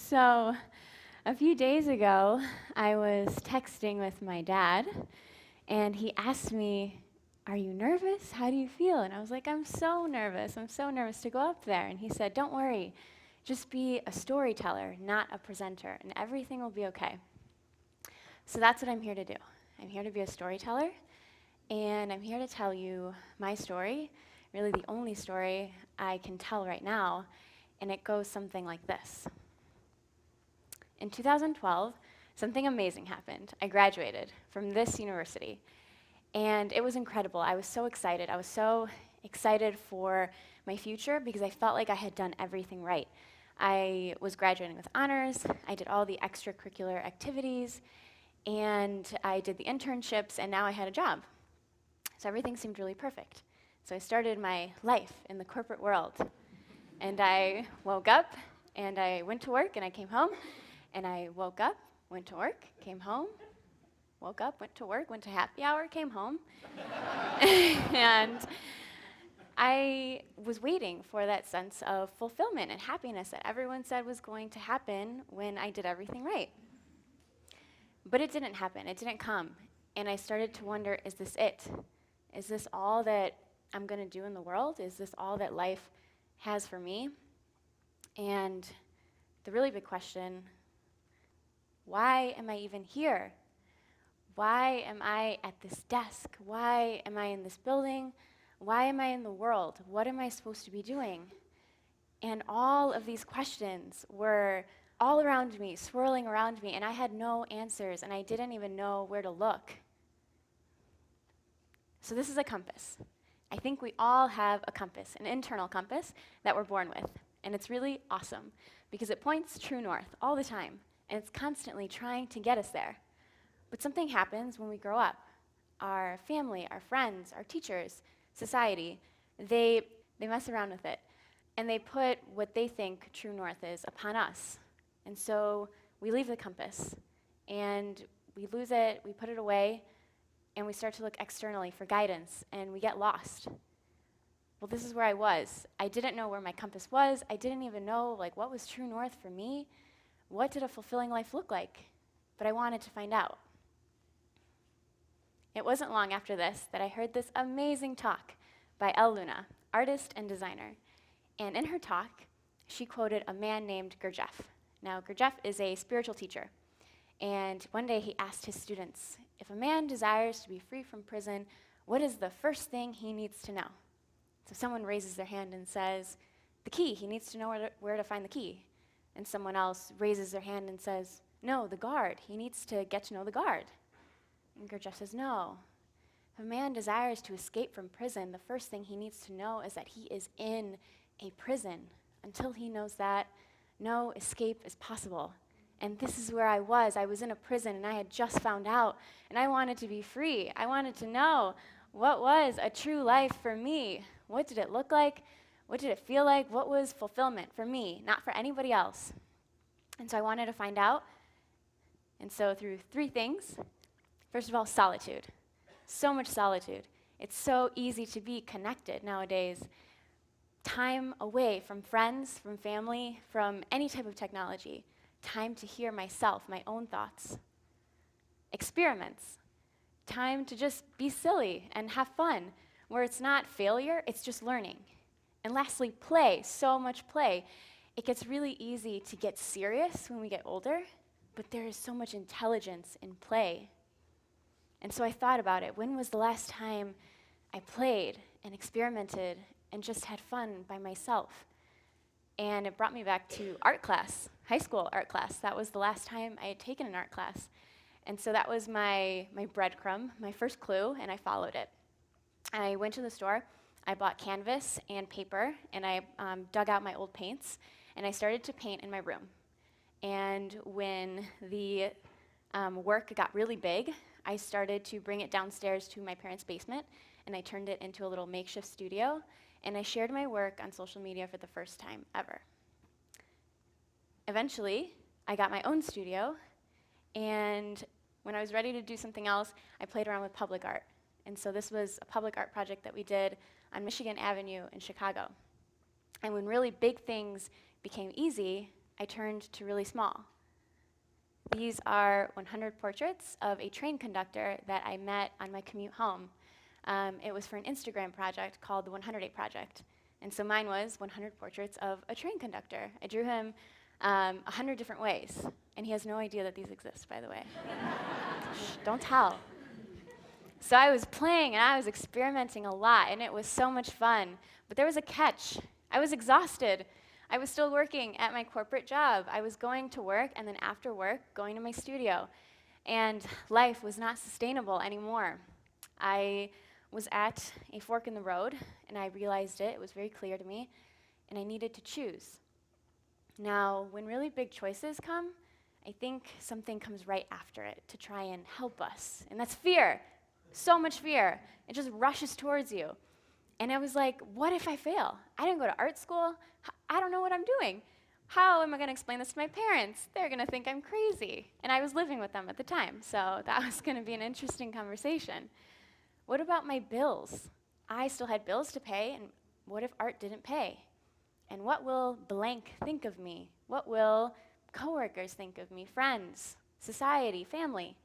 So, a few days ago, I was texting with my dad, and he asked me, "Are you nervous? How do you feel?" And I was like, "I'm so nervous. I'm so nervous to go up there." And he said, "Don't worry. Just be a storyteller, not a presenter, and everything will be okay." So that's what I'm here to do. I'm here to be a storyteller, and I'm here to tell you my story, really the only story I can tell right now, and it goes something like this. In 2012, something amazing happened. I graduated from this university, and it was incredible. I was so excited. I was so excited for my future because I felt like I had done everything right. I was graduating with honors, I did all the extracurricular activities, and I did the internships, and now I had a job. So everything seemed really perfect. So I started my life in the corporate world. And I woke up, and I went to work, and I came home, and I woke up, went to work, came home, woke up, went to work, went to happy hour, came home. And I was waiting for that sense of fulfillment and happiness that everyone said was going to happen when I did everything right. But it didn't happen, it didn't come. And I started to wonder, is this it? Is this all that I'm going to do in the world? Is this all that life has for me? And the really big question, why am I even here? Why am I at this desk? Why am I in this building? Why am I in the world? What am I supposed to be doing? And all of these questions were all around me, swirling around me, and I had no answers, and I didn't even know where to look. So this is a compass. I think we all have a compass, an internal compass that we're born with. And it's really awesome because it points true north all the time, and it's constantly trying to get us there. But something happens when we grow up. Our family, our friends, our teachers, society, they mess around with it. And they put what they think true north is upon us. And so we leave the compass, and we lose it, we put it away, and we start to look externally for guidance, and we get lost. Well, this is where I was. I didn't know where my compass was. I didn't even know what was true north for me. What did a fulfilling life look like? But I wanted to find out. It wasn't long after this that I heard this amazing talk by Elle Luna, artist and designer. And in her talk, she quoted a man named Gurdjieff. Now, Gurdjieff is a spiritual teacher. And one day he asked his students, if a man desires to be free from prison, what is the first thing he needs to know? So someone raises their hand and says, the key, he needs to know where to find the key. And someone else raises their hand and says, no, the guard, he needs to get to know the guard. And Gurdjieff says, no. If a man desires to escape from prison, the first thing he needs to know is that he is in a prison. Until he knows that, no escape is possible. And this is where I was. I was in a prison, and I had just found out, and I wanted to be free. I wanted to know what was a true life for me. What did it look like? What did it feel like? What was fulfillment for me, not for anybody else? And so I wanted to find out. And so through three things, first of all, solitude. So much solitude. It's so easy to be connected nowadays. Time away from friends, from family, from any type of technology. Time to hear myself, my own thoughts. Experiments. Time to just be silly and have fun, where it's not failure, it's just learning. And lastly, play, so much play. It gets really easy to get serious when we get older, but there is so much intelligence in play. And so I thought about it. When was the last time I played and experimented and just had fun by myself? And it brought me back to art class, high school art class. That was the last time I had taken an art class. And so that was my breadcrumb, my first clue, and I followed it. I went to the store, I bought canvas and paper, and I dug out my old paints, and I started to paint in my room. And when the work got really big, I started to bring it downstairs to my parents' basement, and I turned it into a little makeshift studio, and I shared my work on social media for the first time ever. Eventually, I got my own studio, and when I was ready to do something else, I played around with public art. And so this was a public art project that we did on Michigan Avenue in Chicago. And when really big things became easy, I turned to really small. These are 100 portraits of a train conductor that I met on my commute home. It was for an Instagram project called the 100 Project. And so mine was 100 portraits of a train conductor. I drew him 100 different ways. And he has no idea that these exist, by the way. Shh, don't tell. So I was playing and I was experimenting a lot, and it was so much fun. But there was a catch. I was exhausted. I was still working at my corporate job. I was going to work, and then after work, going to my studio. And life was not sustainable anymore. I was at a fork in the road, and I realized it. It was very clear to me, and I needed to choose. Now, when really big choices come, I think something comes right after it to try and help us, and that's fear. So much fear. It just rushes towards you. And I was like, what if I fail? I didn't go to art school. I don't know what I'm doing. How am I going to explain this to my parents? They're going to think I'm crazy. And I was living with them at the time, so that was going to be an interesting conversation. What about my bills? I still had bills to pay, and what if art didn't pay? And what will blank think of me? What will coworkers think of me, friends, society, family?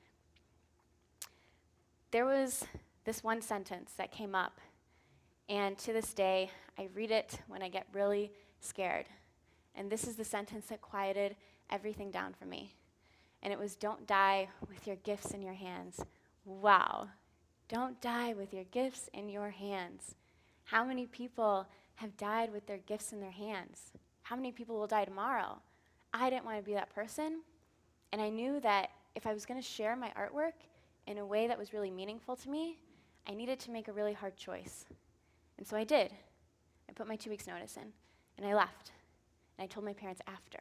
There was this one sentence that came up, and to this day, I read it when I get really scared. And this is the sentence that quieted everything down for me. And it was, don't die with your gifts in your hands. Wow. Don't die with your gifts in your hands. How many people have died with their gifts in their hands? How many people will die tomorrow? I didn't want to be that person. And I knew that if I was going to share my artwork in a way that was really meaningful to me, I needed to make a really hard choice. And so I did. I put my 2 weeks notice in, and I left. And I told my parents after.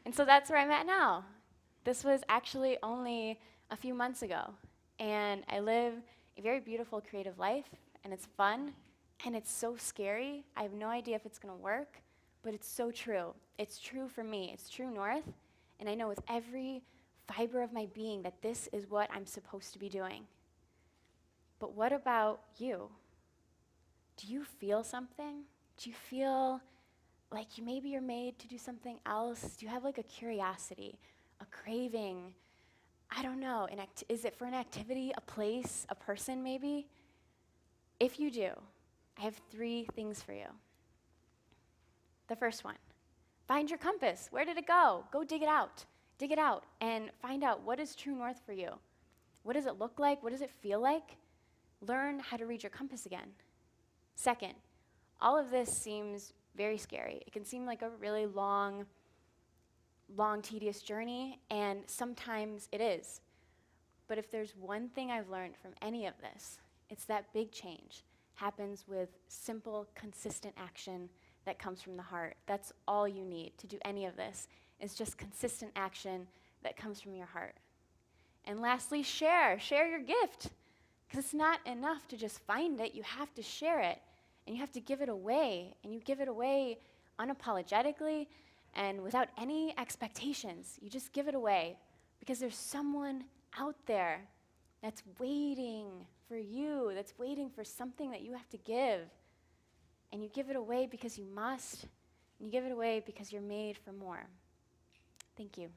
And so that's where I'm at now. This was actually only a few months ago. And I live a very beautiful, creative life, and it's fun, and it's so scary. I have no idea if it's going to work, but it's so true. It's true for me. It's true north. And I know with every fiber of my being that this is what I'm supposed to be doing. But what about you? Do you feel something? Do you feel like maybe you're made to do something else? Do you have like a curiosity, a craving? I don't know. Is it for an activity, a place, a person maybe? If you do, I have 3 things for you. The first one, find your compass. Where did it go? Go dig it out. Dig it out and find out what is true north for you. What does it look like? What does it feel like? Learn how to read your compass again. Second, all of this seems very scary. It can seem like a really long, tedious journey, and sometimes it is. But if there's one thing I've learned from any of this, it's that big change happens with simple, consistent action that comes from the heart. That's all you need to do any of this, is just consistent action that comes from your heart. And lastly, share your gift. Because it's not enough to just find it, you have to share it, and you have to give it away, and you give it away unapologetically and without any expectations. You just give it away because there's someone out there that's waiting for you, that's waiting for something that you have to give. And you give it away because you must, and you give it away because you're made for more. Thank you.